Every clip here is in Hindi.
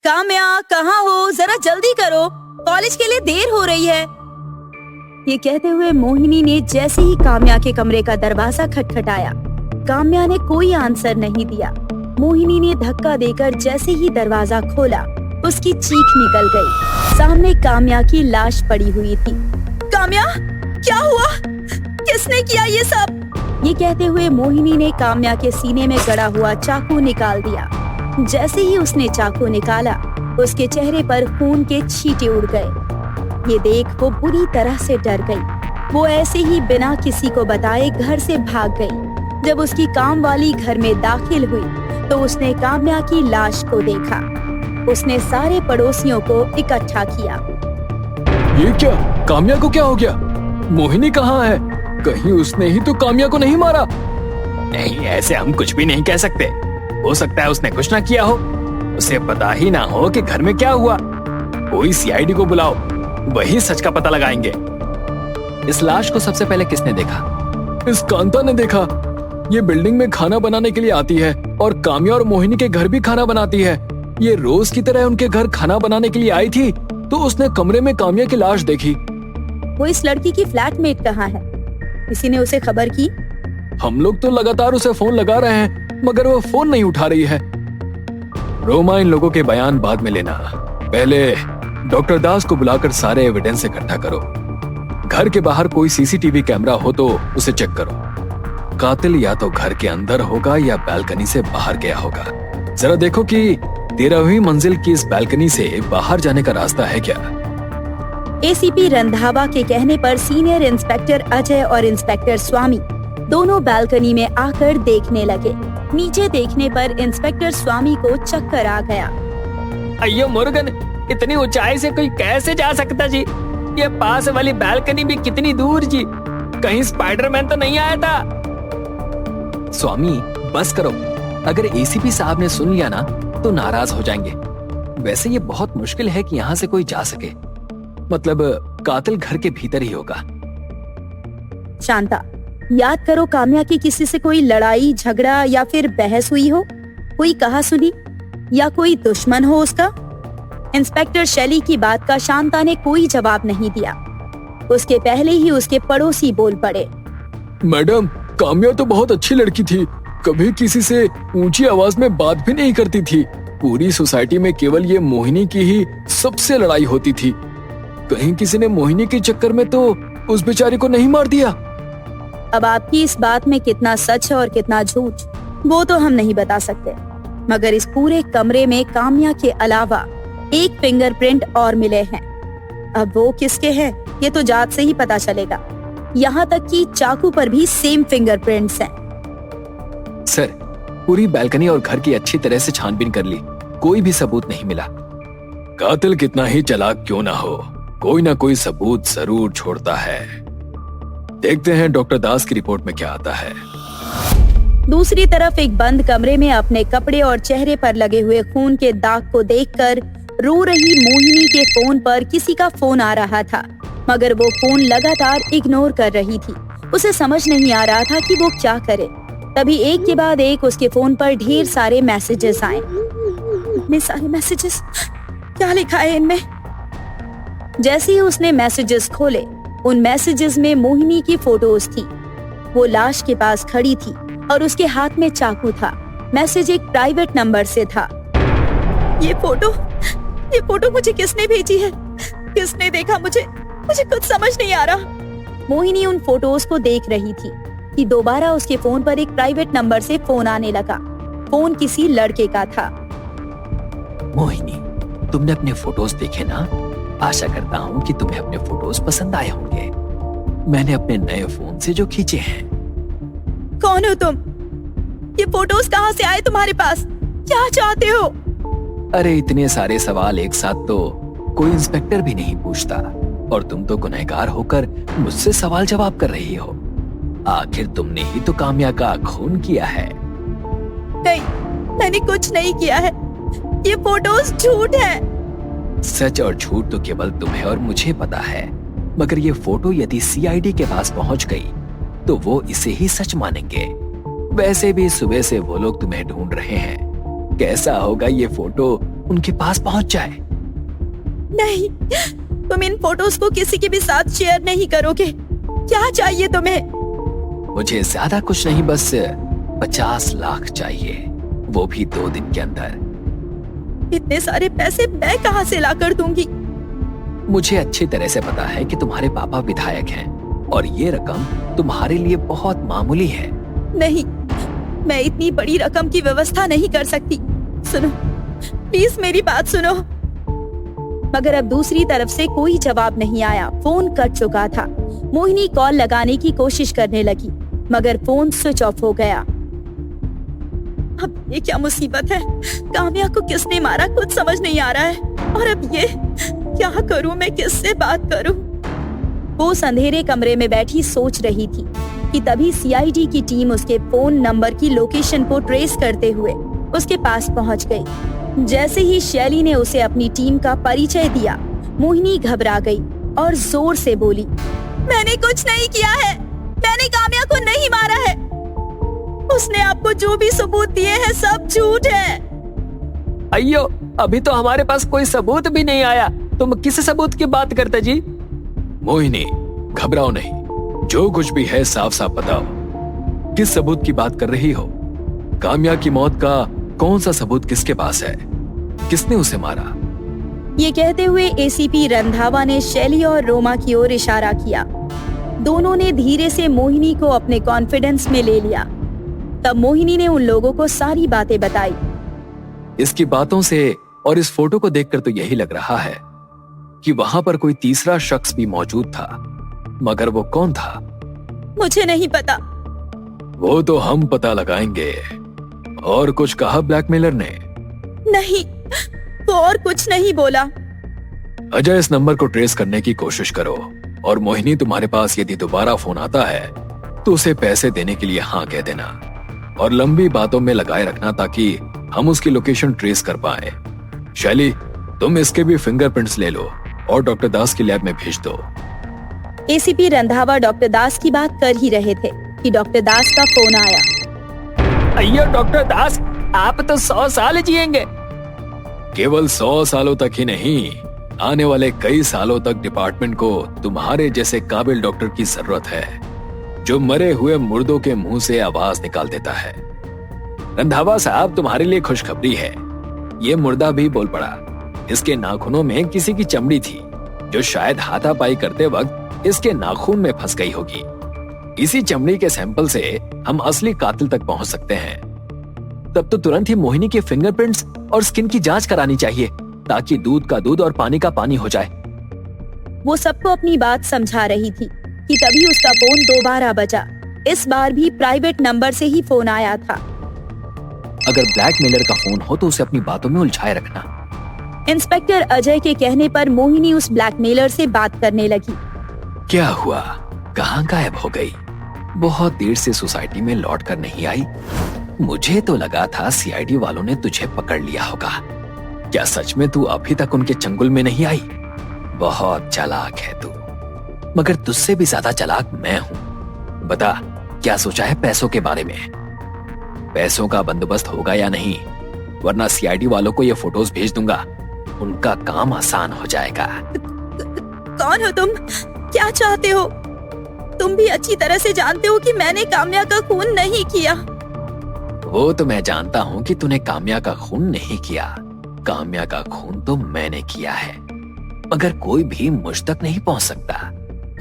काम्या, कहाँ हो? जरा जल्दी करो, कॉलेज के लिए देर हो रही है। ये कहते हुए मोहिनी ने जैसे ही काम्या के कमरे का दरवाजा खटखटाया, काम्या ने कोई आंसर नहीं दिया। मोहिनी ने धक्का देकर जैसे ही दरवाजा खोला, उसकी चीख निकल गई। सामने काम्या की लाश पड़ी हुई थी। काम्या, क्या हुआ? किसने किया ये सब? ये कहते हुए मोहिनी ने काम्या के सीने में गड़ा हुआ चाकू निकाल दिया। जैसे ही उसने चाकू निकाला, उसके चेहरे पर खून के छींटे उड़ गए। ये देख वो बुरी तरह से डर गई। वो ऐसे ही बिना किसी को बताए घर से भाग गई। जब उसकी काम वाली घर में दाखिल हुई तो उसने काम्या की लाश को देखा। उसने सारे पड़ोसियों को इकट्ठा किया। ये क्या? काम्या को क्या हो गया? मोहिनी कहाँ है? कहीं उसने ही तो काम्या को नहीं मारा? नहीं, ऐसे हम कुछ भी नहीं कह सकते। हो सकता है उसने कुछ ना किया हो, उसे पता ही ना हो कि घर में क्या हुआ। कोई सीआईडी को बुलाओ, वही सच का पता लगाएंगे। इस लाश को सबसे पहले किसने देखा? इस कांता ने देखा। ये बिल्डिंग में खाना बनाने के लिए आती है और काम्या और मोहिनी के घर भी खाना बनाती है। ये रोज की तरह उनके घर खाना बनाने के लिए आई थी तो उसने कमरे में काम्या की लाश देखी। वो इस लड़की की फ्लैटमेट कहाँ है? किसी ने उसे खबर की? हम लोग तो लगातार उसे फोन लगा रहे हैं मगर वो फोन नहीं उठा रही है। रोमा, इन लोगों के बयान बाद में लेना। पहले डॉक्टर दास को बुलाकर सारे एविडेंस इकट्ठा करो। घर के बाहर कोई सीसीटीवी कैमरा हो तो उसे चेक करो। कातिल या तो घर के अंदर होगा या बालकनी से बाहर गया होगा। जरा देखो कि 13वीं मंजिल की इस बालकनी से बाहर जाने का रास्ता है क्या? एसीपी रंधावा के कहने पर सीनियर इंस्पेक्टर अजय और इंस्पेक्टर स्वामी दोनों बालकनी में आकर देखने लगे। नीचे देखने पर इंस्पेक्टर स्वामी को चक्कर आ गया। अयो मुर्गन, इतनी ऊंचाई से कोई कैसे जा सकता जी? ये पास वाली बालकनी भी कितनी दूर जी? कहीं स्पाइडरमैन तो नहीं आया था? स्वामी, बस करो। अगर एसीपी साहब ने सुन लिया ना तो नाराज हो जाएंगे। वैसे ये बहुत मुश्किल है कि यहाँ से कोई जा सके। मतलब कातिल घर के भीतर ही होगा। शांता, याद करो काम्या की किसी से कोई लड़ाई झगड़ा या फिर बहस हुई हो? कोई कहा सुनी या कोई दुश्मन हो उसका? इंस्पेक्टर शैली की बात का शांता ने कोई जवाब नहीं दिया। उसके पहले ही उसके पड़ोसी बोल पड़े। मैडम, काम्या तो बहुत अच्छी लड़की थी। कभी किसी से ऊंची आवाज में बात भी नहीं करती थी। पूरी सोसाइटी में केवल ये मोहिनी की ही सबसे लड़ाई होती थी। कहीं किसी ने मोहिनी के चक्कर में तो उस बेचारी को नहीं मार दिया? अब आपकी इस बात में कितना सच है और कितना झूठ, वो तो हम नहीं बता सकते। मगर इस पूरे कमरे में काम्या के अलावा एक फिंगरप्रिंट और मिले हैं। अब वो किसके हैं ये तो जांच से ही पता चलेगा। यहाँ तक कि चाकू पर भी सेम फिंगरप्रिंट्स हैं। सर, पूरी बालकनी और घर की अच्छी तरह से छानबीन कर ली, कोई भी सबूत नहीं मिला। कातिल कितना ही चालाक क्यों ना हो, कोई ना कोई सबूत जरूर छोड़ता है। देखते हैं डॉक्टर दास की रिपोर्ट में क्या आता है। दूसरी तरफ एक बंद कमरे में अपने कपड़े और चेहरे पर लगे हुए खून के दाग को देखकर रो रही मोहिनी के फोन पर किसी का फोन आ रहा था, मगर वो फोन लगातार इग्नोर कर रही थी। उसे समझ नहीं आ रहा था कि वो क्या करे। तभी एक के बाद एक उसके फोन पर ढेर सारे मैसेजेस आए। इतने सारे मैसेजेस, क्या लिखा है इनमें? जैसे ही उसने मैसेजेस खोले, उन मैसेजेस में मोहिनी की फोटोज थी। वो लाश के पास खड़ी थी और उसके हाथ में चाकू था। मैसेज एक प्राइवेट नंबर से था। ये फोटो मुझे किसने भेजी है? किसने देखा? मुझे कुछ समझ नहीं आ रहा। मोहिनी उन फोटोज को देख रही थी कि दोबारा उसके फोन पर एक प्राइवेट नंबर से फोन आने लगा। फोन किसी लड़के का था। मोहिनी, तुमने अपने फोटोज देखे ना? आशा करता हूँ कि तुम्हें अपने फोटोज पसंद आए होंगे। मैंने अपने नए फोन से जो खींचे हैं। कौन हो तुम? ये फोटोज कहाँ से आए तुम्हारे पास? क्या चाहते हो? अरे, इतने सारे सवाल एक साथ तो कोई इंस्पेक्टर भी नहीं पूछता, और तुम तो गुनहगार होकर मुझसे सवाल जवाब कर रही हो। आखिर तुमने ही तो काम्या का खून किया है। नहीं, मैंने कुछ नहीं किया है। ये फोटोज झूठ है। सच और झूठ तो केवल तुम्हें और मुझे पता है, मगर ये फोटो यदि सीआईडी के पास पहुंच गई तो वो इसे ही सच मानेंगे। वैसे भी सुबह से वो लोग तुम्हें ढूंढ रहे हैं। कैसा होगा ये फोटो उनके पास पहुंच जाए। नहीं, तुम इन फोटोज को किसी के भी साथ शेयर नहीं करोगे। क्या चाहिए तुम्हें? मुझे ज्यादा कुछ नहीं, बस 50 लाख चाहिए, वो भी 2 दिन के अंदर। इतने सारे पैसे मैं कहां से लाकर दूंगी? मुझे अच्छी तरह से पता है कि तुम्हारे पापा विधायक हैं और ये रकम तुम्हारे लिए बहुत मामूली है। नहीं, मैं इतनी बड़ी रकम की व्यवस्था नहीं कर सकती। सुनो, प्लीज मेरी बात सुनो। मगर अब दूसरी तरफ से कोई जवाब नहीं आया। फोन कट चुका था। मोहिनी कॉल लगाने की कोशिश करने लगी, मगर फोन स्विच ऑफ हो गया। अब ये क्या मुसीबत है? काम्या को किसने मारा कुछ समझ नहीं आ रहा है। और अब ये क्या करूं मैं, किससे बात करूं? वो उस अंधेरे कमरे में बैठी सोच रही थी कि तभी सीआईडी की टीम उसके फोन नंबर की लोकेशन को ट्रेस करते हुए उसके पास पहुंच गई। जैसे ही शैली ने उसे अपनी टीम का परिचय दिया, मोहिनी घबरा गई और जोर से बोली, मैंने कुछ नहीं किया है, मैंने काम्या को नहीं मारा है। उसने आपको जो भी सबूत दिए हैं सब झूठ है। अयो, अभी तो हमारे पास कोई सबूत भी नहीं आया, तुम किस सबूत की बात करते जी? मोहिनी, घबराओ नहीं, जो कुछ भी है साफ साफ बताओ। किस सबूत की बात कर रही हो? काम्या की मौत का कौन सा सबूत किसके पास है? किसने उसे मारा? ये कहते हुए एसीपी रंधावा ने शैली और रोमा की ओर इशारा किया। दोनों ने धीरे से मोहिनी को अपने कॉन्फिडेंस में ले लिया। तब मोहिनी ने उन लोगों को सारी बातें बताई। इसकी बातों से और इस फोटो को देखकर तो यही लग रहा है कि वहां पर कोई तीसरा शख्स भी मौजूद था, मगर वो कौन था? मुझे नहीं पता। वो तो हम पता लगाएंगे। और कुछ कहा ब्लैकमेलर ने? नहीं, वो और कुछ नहीं बोला। अजय, इस नंबर को ट्रेस करने की कोशिश करो और मोहिनी, तुम्हारे पास यदि दोबारा फोन आता है तो उसे पैसे देने के लिए हाँ कह देना और लंबी बातों में लगाए रखना ताकि हम उसकी लोकेशन ट्रेस कर पाए। शैली, तुम इसके भी फिंगरप्रिंट्स ले लो और डॉक्टर दास की लैब में भेज दो। एसीपी रंधावा डॉक्टर दास की बात कर ही रहे थे कि डॉक्टर दास का फोन आया। अयो डॉक्टर दास, आप तो 100 साल जिएंगे। केवल 100 सालों तक ही नहीं, आने वाले कई सालों तक डिपार्टमेंट को तुम्हारे जैसे काबिल डॉक्टर की जरूरत है, जो मरे हुए मुर्दों के मुंह से आवाज निकाल देता है। रंधावा साहब, तुम्हारे लिए खुशखबरी है। ये मुर्दा भी बोल पड़ा। इसके नाखूनों में किसी की चमड़ी थी, जो शायद हाथापाई करते वक्त इसके नाखून में फंस गई होगी। इसी चमड़ी के सैंपल से हम असली कातिल तक पहुंच सकते हैं। तब तो तुरंत ही मोहिनी के फिंगरप्रिंट्स और स्किन की जांच करानी चाहिए, ताकि दूध का दूध और पानी का पानी हो जाए। वो सबको अपनी बात समझा रही थी कि तभी उसका फोन दोबारा बजा। इस बार भी प्राइवेट नंबर से ही फोन आया था। अगर ब्लैकमेलर का फोन हो तो उसे अपनी बातों में उलझाए रखना। इंस्पेक्टर अजय के कहने पर मोहिनी उस ब्लैकमेलर से बात करने लगी। क्या हुआ? कहाँ गायब हो गई? बहुत देर से सोसाइटी में लौट कर नहीं आई। मुझे तो लगा था सीआईडी वालों ने तुझे पकड़ लिया होगा। क्या सच में तू अभी तक उनके चंगुल में नहीं आई? बहुत चालाक है तू, मगर तुझसे भी ज्यादा चालाक मैं हूँ। बता, क्या सोचा है पैसों के बारे में? पैसों का बंदोबस्त होगा या नहीं? वरना सीआईडी वालों को ये फोटोज भेज दूंगा, उनका काम आसान हो जाएगा। कौन हो तुम? क्या चाहते हो? तुम भी अच्छी तरह से जानते हो कि मैंने काम्या का खून नहीं किया। वो तो मैं जानता हूँ कि तूने काम्या का खून नहीं किया। काम्या का खून तो मैंने किया है, मगर कोई भी मुझ तक नहीं पहुंच सकता।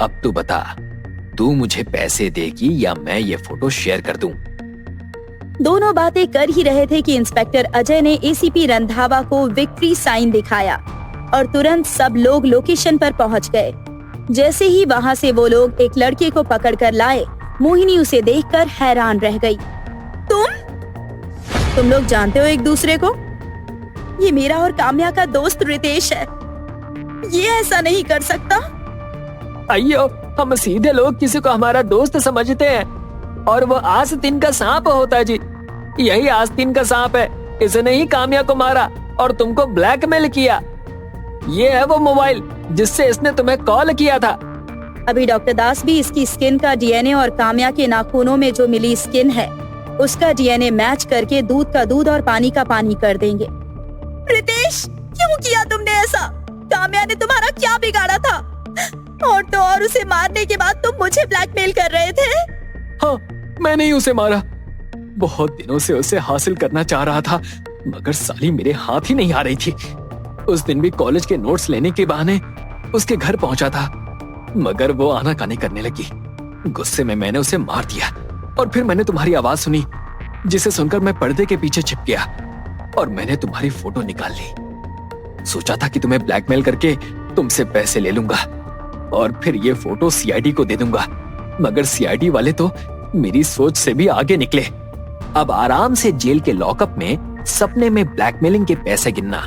अब तू बता, तू मुझे पैसे देगी या मैं ये फोटो शेयर कर दूं? दोनों बातें कर ही रहे थे कि इंस्पेक्टर अजय ने एसीपी रंधावा को विक्ट्री साइन दिखाया और तुरंत सब लोग लोकेशन पर पहुंच गए। जैसे ही वहां से वो लोग एक लड़के को पकड़कर लाए, मोहिनी उसे देखकर हैरान रह गई। तुम लोग जानते हो एक दूसरे को? ये मेरा और काम्या का दोस्त रितेश है। ये ऐसा नहीं कर सकता। अयो, हम सीधे लोग किसी को हमारा दोस्त समझते हैं और वो आस्तीन का सांप होता है जी। यही आस्तीन का सांप है, इसने ही काम्या को मारा और तुमको ब्लैकमेल किया। ये है वो मोबाइल जिससे इसने तुम्हें कॉल किया था। अभी डॉक्टर दास भी इसकी स्किन का डीएनए और काम्या के नाखूनों में जो मिली स्किन है उसका डीएनए मैच करके दूध का दूध और पानी का पानी कर देंगे। रितेश, क्यों किया तुमने ऐसा? काम्या ने तुम्हारा क्या बिगाड़ा था? और तो और उसे मारने के बाद तुम मुझे ब्लैकमेल कर रहे थे। हाँ, मैंने ही उसे मारा। बहुत दिनों से उसे हासिल करना चाह रहा था, मगर साली मेरे हाथ ही नहीं आ रही थी। उस दिन भी कॉलेज के नोट्स लेने के बहाने उसके घर पहुंचा था, मगर वो आनाकानी करने लगी। गुस्से में मैंने उसे मार दिया और फिर मैंने तुम्हारी आवाज सुनी, जिसे सुनकर मैं पर्दे के पीछे छिप गया और मैंने तुम्हारी फोटो निकाल ली। सोचा था कि तुम्हें ब्लैकमेल करके तुमसे पैसे ले लूंगा और फिर ये फोटो सीआईडी को दे दूंगा, मगर सीआईडी वाले तो मेरी सोच से भी आगे निकले। अब आराम से जेल के लॉकअप में सपने में ब्लैकमेलिंग के पैसे गिनना